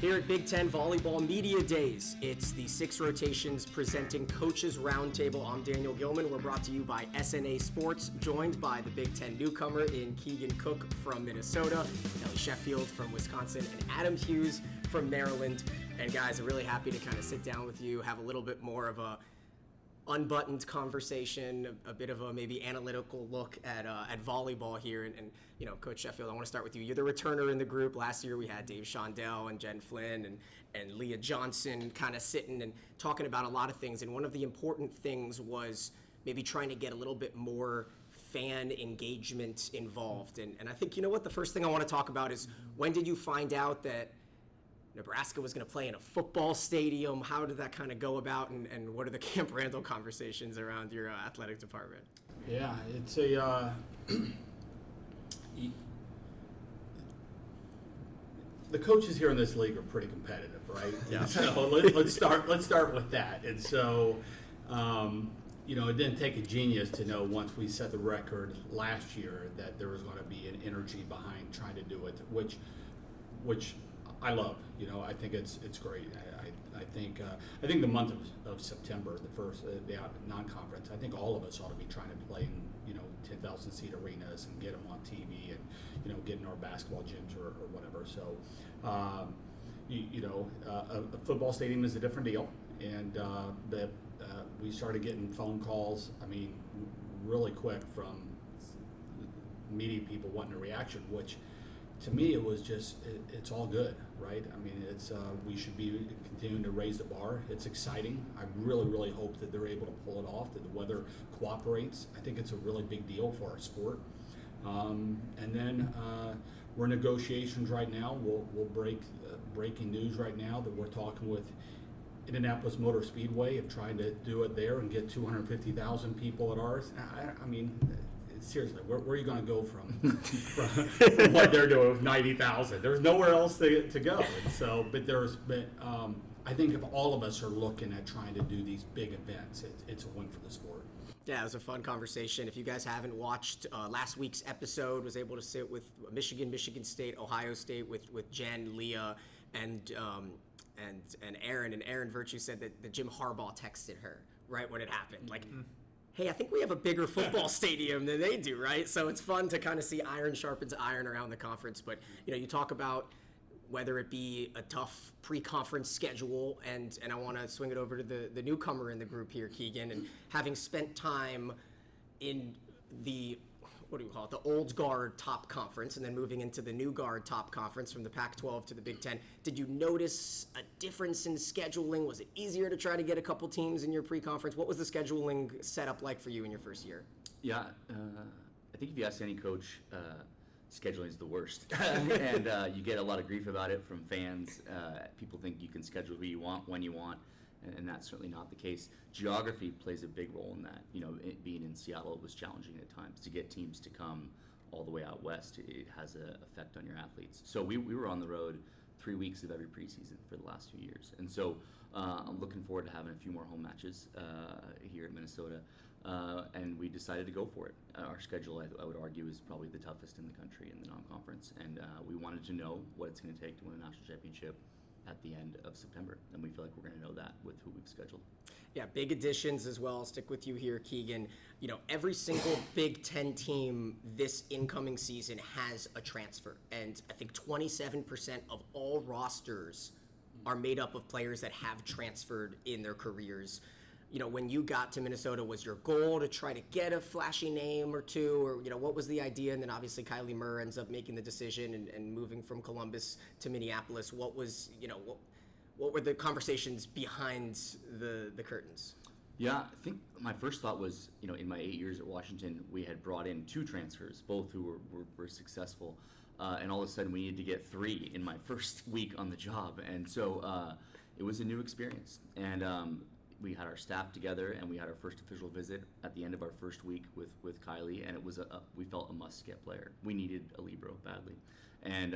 Here at Big Ten Volleyball Media Days, it's the 6 rotations presenting Coaches Roundtable. I'm Daniel Gillman. We're brought to you by SNA Sports, joined by the Big Ten newcomer in Keegan Cook from Minnesota, Sheffield from Wisconsin, and Adam Hughes from Maryland. And guys, I'm really happy to kind of sit down with you, have a little bit more of a unbuttoned conversation, a bit of a maybe analytical look at volleyball here. And you know, Coach Sheffield, I want to start with you. You're the returner in the group. Last year we had Dave Shondell and Jen Flynn and Leah Johnson kind of sitting and talking about a lot of things. And one of the important things was maybe trying to get a little bit more fan engagement involved. And I think, you know what, the first thing I want to talk about is, when did you find out that Nebraska was going to play in a football stadium? How did that kind of go about, and what are the Camp Randall conversations around your athletic department? Yeah, it's a the coaches here in this league are pretty competitive, right? Yeah. So let's start with that. And so, it didn't take a genius to know once we set the record last year that there was going to be an energy behind trying to do it, which I love. I think it's great. I think the month of September, the first the non-conference, I think all of us ought to be trying to play in 10,000 seat arenas and get them on TV and get in our basketball gyms or whatever. So a football stadium is a different deal, and we started getting phone calls. I mean, really quick from media people wanting a reaction, which to me it was just it's all good, right? I mean, it's we should be continuing to raise the bar. It's exciting. I really hope that they're able to pull it off, that the weather cooperates. I think it's a really big deal for our sport. And then we're in negotiations right now. We'll breaking news right now that we're talking with Indianapolis Motor Speedway of trying to do it there and get 250,000 people at ours. I mean, seriously, where are you going to go from what they're doing with 90,000? There's nowhere else to go. And so, I think if all of us are looking at trying to do these big events, it's a win for the sport. Yeah, it was a fun conversation. If you guys haven't watched last week's episode, was able to sit with Michigan State, Ohio State with Jen, Leah, and Aaron. And Aaron Virtue said that Jim Harbaugh texted her right when it happened. Like, hey, I think we have a bigger football stadium than they do, right? So it's fun to kind of see iron sharpens iron around the conference. But, you talk about whether it be a tough pre-conference schedule, and I want to swing it over to the newcomer in the group here, Keegan, and having spent time in the, the old guard top conference and then moving into the new guard top conference from the Pac-12 to the Big Ten, did you notice a difference in scheduling? Was it easier to try to get a couple teams in your pre-conference? What was the scheduling setup like for you in your first year? Yeah, I think if you ask any coach, scheduling is the worst. And you get a lot of grief about it from fans. People think you can schedule who you want, when you want, and that's certainly not the case. Geography plays a big role in that. It being in Seattle, it was challenging at times to get teams to come all the way out west. It has an effect on your athletes. So we were on the road 3 weeks of every preseason for the last 2 years. And so I'm looking forward to having a few more home matches here in Minnesota. And we decided to go for it. Our schedule, I would argue, is probably the toughest in the country in the non-conference. And we wanted to know what it's going to take to win a national championship at the end of September. And we feel like we're going to know that with who we've scheduled. Yeah, big additions as well. I'll stick with you here, Keegan. Every single Big Ten team this incoming season has a transfer. And I think 27% of all rosters are made up of players that have transferred in their careers. When you got to Minnesota, was your goal to try to get a flashy name or two, or, what was the idea? And then obviously Kylie Murr ends up making the decision and moving from Columbus to Minneapolis. What was, what were the conversations behind the curtains? Yeah, I think my first thought was, in my 8 years at Washington, we had brought in 2 transfers, both who were successful. And all of a sudden we needed to get 3 in my first week on the job. And so it was a new experience. And we had our staff together, and we had our first official visit at the end of our first week with Kylie, and it was we felt a must-get player. We needed a libero badly, and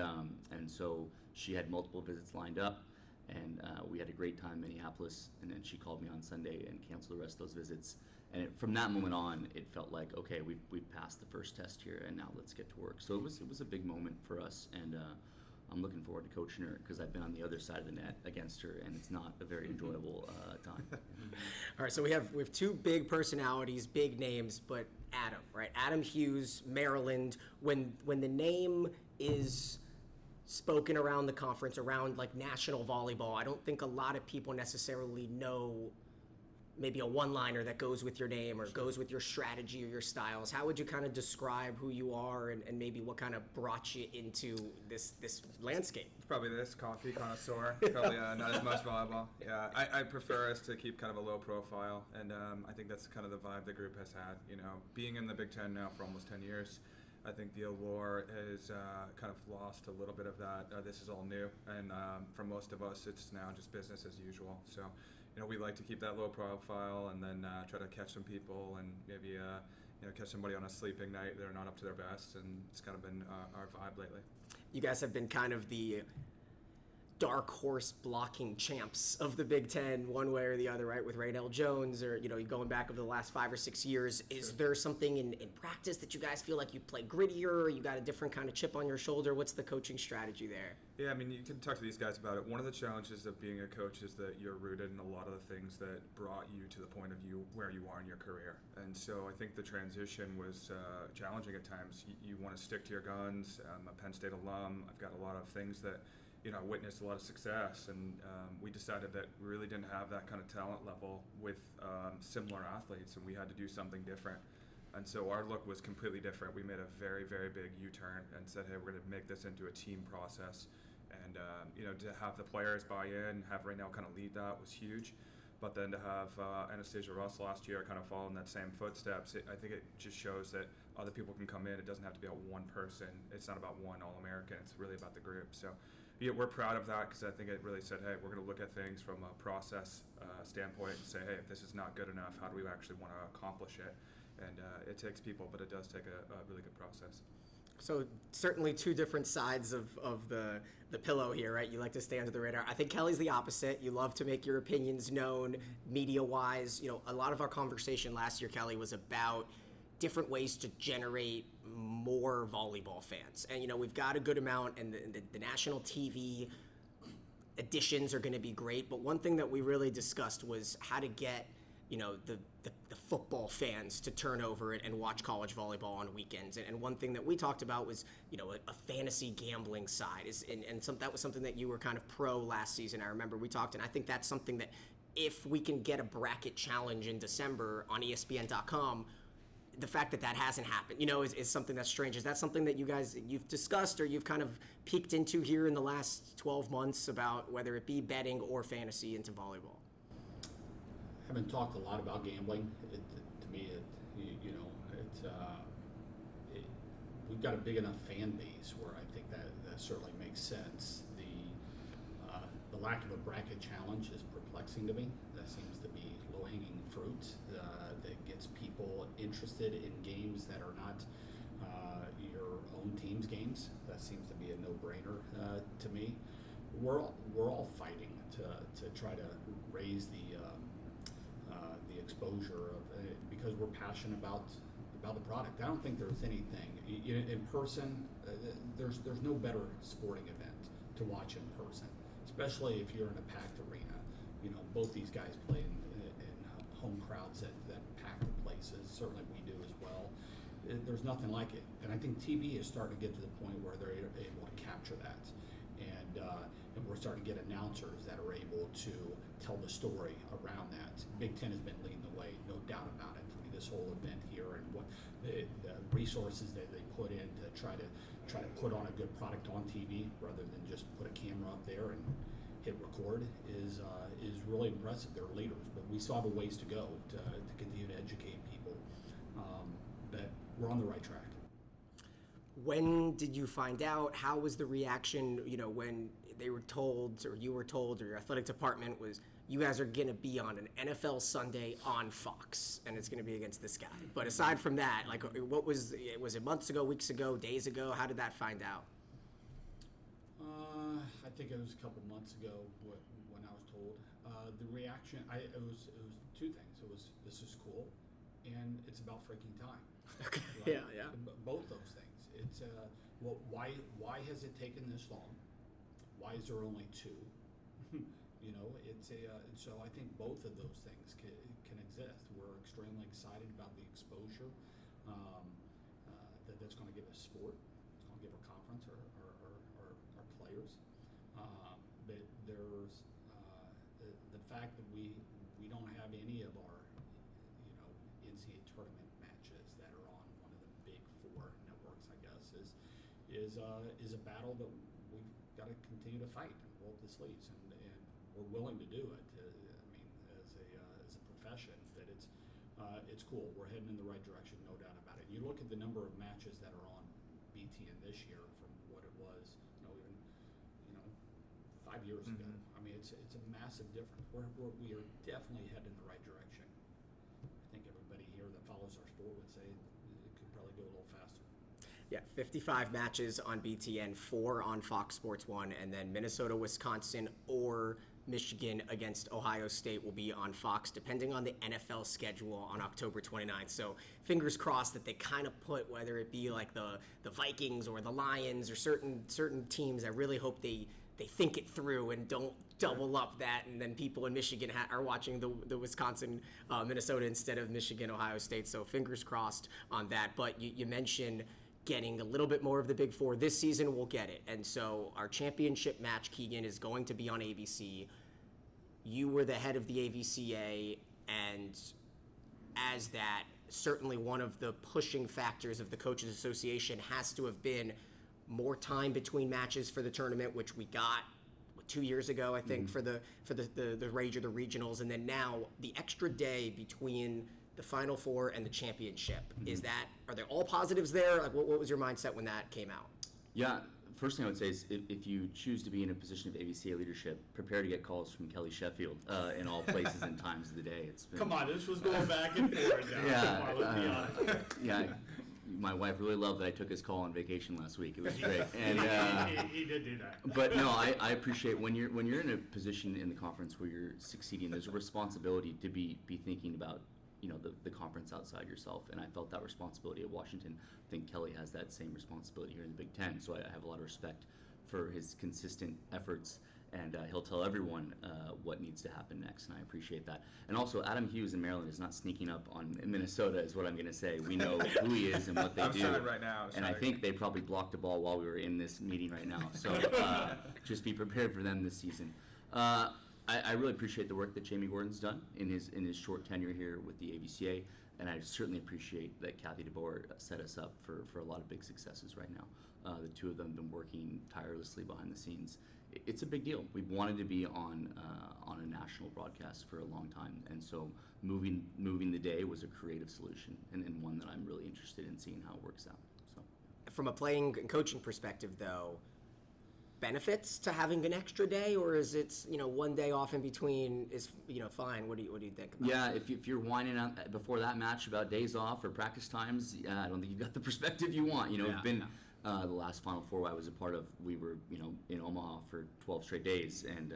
so she had multiple visits lined up, and we had a great time in Minneapolis. And then she called me on Sunday and canceled the rest of those visits. And from that moment on, it felt like, okay, we've passed the first test here, and now let's get to work. So it was a big moment for us, and I'm looking forward to coaching her because I've been on the other side of the net against her, and it's not a very enjoyable time. All right, so we have two big personalities, big names, but Adam, right? Adam Hughes, Maryland. When the name is spoken around the conference, around like national volleyball, I don't think a lot of people necessarily know maybe a one-liner that goes with your name or goes with your strategy or your styles. How would you kind of describe who you are and maybe what kind of brought you into this landscape? It's probably this coffee connoisseur. Probably not as much volleyball. Yeah, I prefer us to keep kind of a low profile, and I think that's kind of the vibe the group has had. You know, being in the Big Ten now for almost 10 years, I think the allure has kind of lost a little bit of that. This is all new, and for most of us, it's now just business as usual. So, you know, we like to keep that low profile and then try to catch some people and maybe catch somebody on a sleeping night. They're not up to their best, and it's kind of been our vibe lately. You guys have been kind of the dark horse blocking champs of the Big Ten, one way or the other, right? With Raynell Jones, or you're going back over the last 5 or 6 years. Is there something in practice that you guys feel like you play grittier, or you got a different kind of chip on your shoulder? What's the coaching strategy there? Yeah, I mean, you can talk to these guys about it. One of the challenges of being a coach is that you're rooted in a lot of the things that brought you to the point of where you are in your career. And so I think the transition was challenging at times. You want to stick to your guns. I'm a Penn State alum. I've got a lot of things that witnessed a lot of success, and we decided that we really didn't have that kind of talent level with similar athletes, and we had to do something different. And so our look was completely different. We made a very, very big U-turn and said, hey, we're going to make this into a team process. And, to have the players buy in, have Raynell kind of lead that was huge. But then to have Anastasia Russ last year kind of follow in that same footsteps, I think it just shows that other people can come in. It doesn't have to be about one person. It's not about one All-American. It's really about the group. So yeah, we're proud of that because I think it really said, hey, we're going to look at things from a process standpoint and say, hey, if this is not good enough, how do we actually want to accomplish it? And it takes people, but it does take a really good process. So certainly two different sides of the pillow here, right? You like to stay under the radar. I think Kelly's the opposite. You love to make your opinions known media-wise. A lot of our conversation last year, Kelly, was about different ways to generate more volleyball fans. And, we've got a good amount, and the national TV additions are going to be great. But one thing that we really discussed was how to get, the football fans to turn over and watch college volleyball on weekends. And one thing that we talked about was, a fantasy gambling side. That was something that you were kind of pro last season. I remember we talked, and I think that's something that if we can get a bracket challenge in December on ESPN.com, the fact that hasn't happened, is something that's strange. Is that something that you've discussed or you've kind of peeked into here in the last 12 months about whether it be betting or fantasy into volleyball? I haven't talked a lot about gambling. To me, we've got a big enough fan base where I think that certainly makes sense. The lack of a bracket challenge is perplexing to me. That seems to be low-hanging fruit that gets people interested in games that are not your own team's games. That seems to be a no-brainer to me. We're all fighting to try to raise the exposure of because we're passionate about the product. I don't think there's anything in person. There's no better sporting event to watch in person, especially if you're in a packed arena. Both these guys play in home crowds that pack the places. Certainly we do as well. There's nothing like it, and I think TV is starting to get to the point where they're able to capture that, and we're starting to get announcers that are able to tell the story around that. Big Ten has been leading the way, no doubt about it. I mean, this whole event here and what the resources that they put in to try to put on a good product on TV rather than just put a camera up there and hit record is really impressive. They're leaders, but we still have a ways to go to continue to educate people. But we're on the right track. When did you find out? How was the reaction, when they were told or you were told or your athletic department was, you guys are going to be on an NFL Sunday on Fox and it's going to be against this guy? But aside from that, what was it months ago, weeks ago, days ago? How did that find out? I think it was a couple months ago when I was told. The reaction, it was two things. It was, this is cool, and it's about freaking time. Okay. Right? Yeah. Both those things. It's why has it taken this long? why is there only 2? You know, it's and so I think both of those things can exist. We're extremely excited about the exposure that's going to give us sport. It's going to give our conference, our players. But there's the fact that we don't have any of our NCAA tournament matches that are on one of the big 4 networks, I guess, is a battle that we've got to continue to fight and roll up the sleeves, and we're willing to do it. As a profession, that it's cool. We're heading in the right direction, no doubt about it. You look at the number of matches that are on BTN this year from what it was, even 5 years ago. I mean, it's a massive difference. We are definitely heading in the right direction. I think everybody here that follows our sport would say it could probably go a little faster. Yeah, 55 matches on BTN, 4 on Fox Sports 1, and then Minnesota, Wisconsin, or Michigan against Ohio State will be on Fox, depending on the NFL schedule on October 29th. So fingers crossed that they kind of put, whether it be like the Vikings or the Lions or certain teams, I really hope they think it through and don't double up that, and then people in Michigan are watching the Wisconsin, Minnesota instead of Michigan, Ohio State. So fingers crossed on that. But you mentioned getting a little bit more of the Big 4 this season. We'll get it. And so our championship match, Keegan, is going to be on ABC. You were the head of the AVCA, and as that, certainly one of the pushing factors of the Coaches Association has to have been more time between matches for the tournament, which we got 2 years ago, I think, for the Rage or the regionals, and then now the extra day between the Final Four and the championship. Are there all positives there? Like, what was your mindset when that came out? Yeah, first thing I would say is if you choose to be in a position of AVCA leadership, prepare to get calls from Kelly Sheffield in all places and times of the day. Come on, this was going back and forth now. Yeah, Come on, let's be honest. Yeah. My wife really loved that I took his call on vacation last week. It was great. And he did do that. But no, I appreciate when you're in a position in the conference where you're succeeding, there's a responsibility to be thinking about the conference outside yourself, and I felt that responsibility at Washington. I think Kelly has that same responsibility here in the Big Ten, so I have a lot of respect for his consistent efforts, and he'll tell everyone what needs to happen next, and I appreciate that. And also, Adam Hughes in Maryland is not sneaking up on Minnesota, is what I'm going to say. We know who he is and what they do. I'm right now. And I think they probably blocked a ball while we were in this meeting right now, so just be prepared for them this season. I really appreciate the work that Jamie Gordon's done in his short tenure here with the AVCA, and I certainly appreciate that Kathy DeBoer set us up for a lot of big successes right now. The two of them have been working tirelessly behind the scenes. It's a big deal. We've wanted to be on a national broadcast for a long time, and so moving the day was a creative solution, and one that I'm really interested in seeing how it works out. So, from a playing and coaching perspective, though, benefits to having an extra day, or is it one day off in between is fine? What do you think about yeah, if you're whining out before that match about days off or practice times, I don't think you've got the perspective you want. It's been the last Final Four I was a part of. We were in Omaha for 12 straight days, and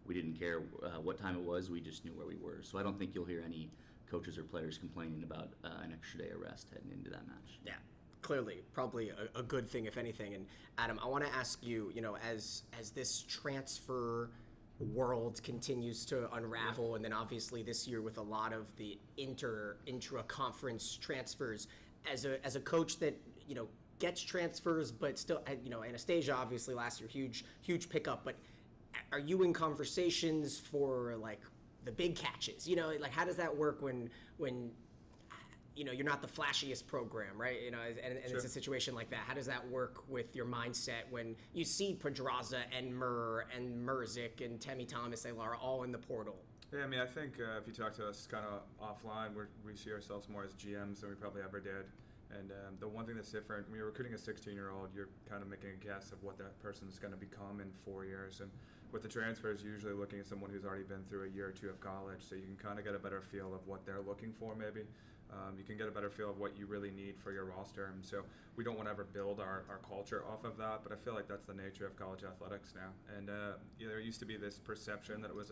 we didn't care what time it was. We just knew where we were. So I don't think you'll hear any coaches or players complaining about an extra day of rest heading into that match. Yeah. Clearly, probably a good thing, if anything. And Adam, I want to ask you, as this transfer world continues to unravel, and then obviously this year with a lot of the intra-conference transfers, as a coach that gets transfers, but still, Anastasia obviously last year huge pickup. But are you in conversations for like the big catches? How does that work when you're not the flashiest program, right? And Sure. It's a situation like that. How does that work with your mindset when you see Pedraza and Murr and Merzik and Temi Thomas, Alar all in the portal? Yeah, I mean, I think if you talk to us kind of offline, we see ourselves more as GMs than we probably ever did. And the one thing that's different, when you're recruiting a 16-year-old, you're kind of making a guess of what that person's going to become in 4 years. And with the transfers, you're usually looking at someone who's already been through a year or two of college, so you can kind of get a better feel of what they're looking for maybe. You can get a better feel of what you really need for your roster. And so we don't want to ever build our culture off of that, but I feel like that's the nature of college athletics now. And there used to be this perception that it was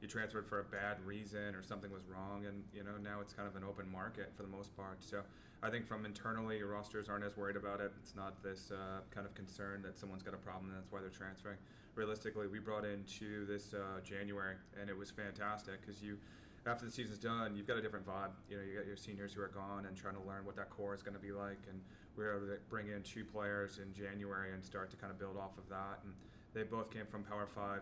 you transferred for a bad reason or something was wrong, and now it's kind of an open market for the most part. So I think from internally, your rosters aren't as worried about it. It's not this kind of concern that someone's got a problem and that's why they're transferring. Realistically, we brought in two this January, and it was fantastic because after the season's done, you've got a different vibe. You got your seniors who are gone and trying to learn what that core is going to be like, and we were able to bring in two players in January and start to kind of build off of that. And they both came from Power 5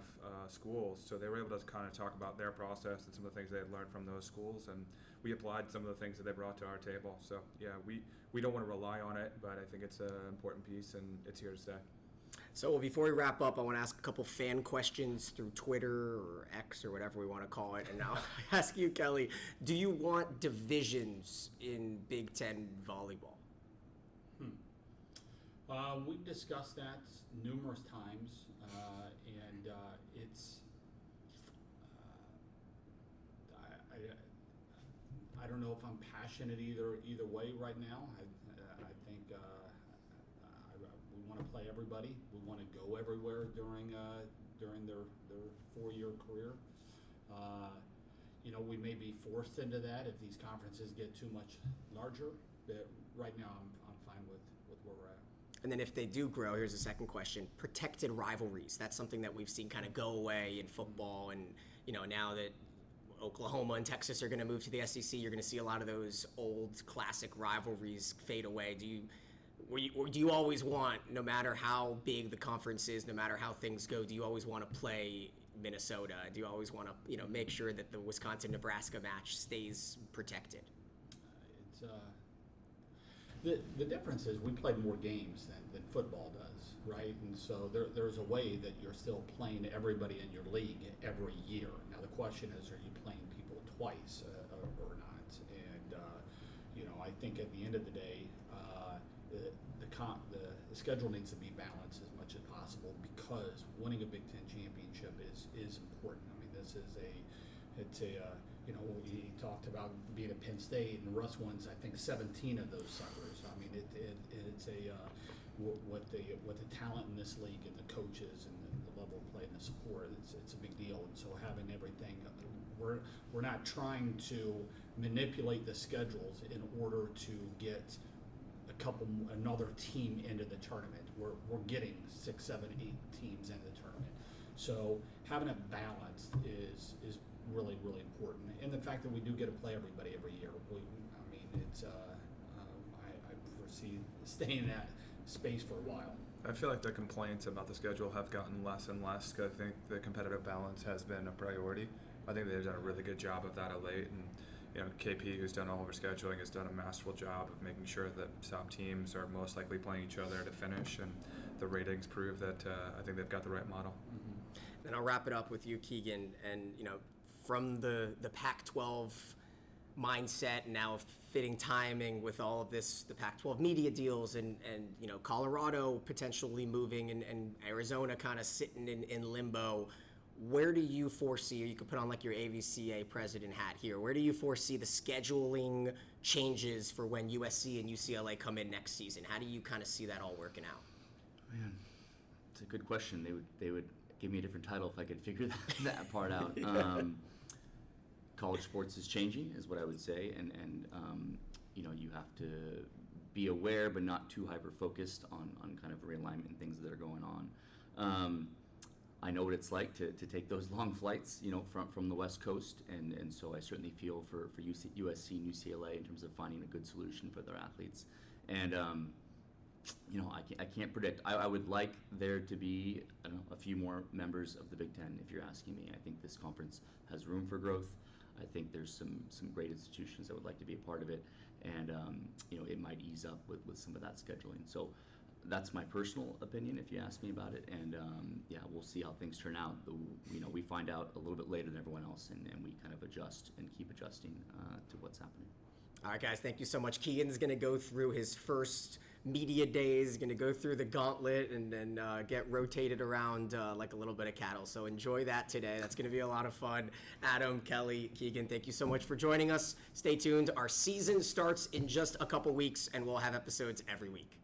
schools, so they were able to kind of talk about their process and some of the things they had learned from those schools, and we applied some of the things that they brought to our table. So yeah, we don't want to rely on it, but I think it's an important piece, and it's here to stay. So before we wrap up, I want to ask a couple fan questions through Twitter or X or whatever we want to call it. And now I ask you, Kelly, do you want divisions in Big Ten volleyball? We've discussed that numerous times, and it's. I don't know if I'm passionate either way right now. I think we want to play everybody. We want to go everywhere during their 4-year career. We may be forced into that if these conferences get too much larger. But right now, I'm fine with where we're at. And then if they do grow, here's the second question: protected rivalries. That's something that we've seen kind of go away in football, and now that Oklahoma and Texas are going to move to the SEC, you're going to see a lot of those old classic rivalries fade away. Do you always want, no matter how big the conference is, no matter how things go, do you always want to play Minnesota? Do you always want to make sure that the Wisconsin-Nebraska match stays protected? The difference is we play more games than football does, right? And so there's a way that you're still playing everybody in your league every year. Now the question is, are you playing people twice or not? And I think at the end of the day, the schedule needs to be balanced as much as possible, because winning a Big Ten championship is important. I mean, we talked about being at Penn State, and Russ wins, I think, 17 of those suckers. I mean, it's what the talent in this league and the coaches and the level of play and the support, it's a big deal. And so having everything, we're not trying to manipulate the schedules in order to get another team into the tournament. We're getting 6, 7, 8 teams into the tournament. So having it balanced is really, really important. And the fact that we do get to play everybody every year. I foresee staying in that space for a while. I feel like the complaints about the schedule have gotten less and less, because I think the competitive balance has been a priority. I think they've done a really good job of that of late, and KP, who's done all of our scheduling, has done a masterful job of making sure that top teams are most likely playing each other to finish, and the ratings prove that I think they've got the right model. Mm-hmm. Then I'll wrap it up with you, Keegan, and from the Pac-12 mindset, now fitting timing with all of this, the Pac-12 media deals, and Colorado potentially moving, and Arizona kind of sitting in limbo. Where do you foresee, or you could put on like your AVCA president hat here, where do you foresee the scheduling changes for when USC and UCLA come in next season? How do you kind of see that all working out? Man, it's a good question. They would give me a different title if I could figure that part out. College sports is changing, is what I would say, and you have to be aware but not too hyper-focused on kind of realignment and things that are going on. I know what it's like to take those long flights, from the West Coast, and so I certainly feel for USC and UCLA in terms of finding a good solution for their athletes. And I can't predict. I would like there to be a few more members of the Big Ten, if you're asking me. I think this conference has room for growth. I think there's some great institutions that would like to be a part of it, and it might ease up with some of that scheduling. So that's my personal opinion, if you ask me about it, and we'll see how things turn out. We find out a little bit later than everyone else, and we kind of adjust and keep adjusting to what's happening. All right, guys, thank you so much. Keegan's going to go through his first media days. Going to go through the gauntlet and then get rotated around like a little bit of cattle. So enjoy that today. That's going to be a lot of fun. Adam, Kelly, Keegan, thank you so much for joining us. Stay tuned. Our season starts in just a couple weeks, and we'll have episodes every week.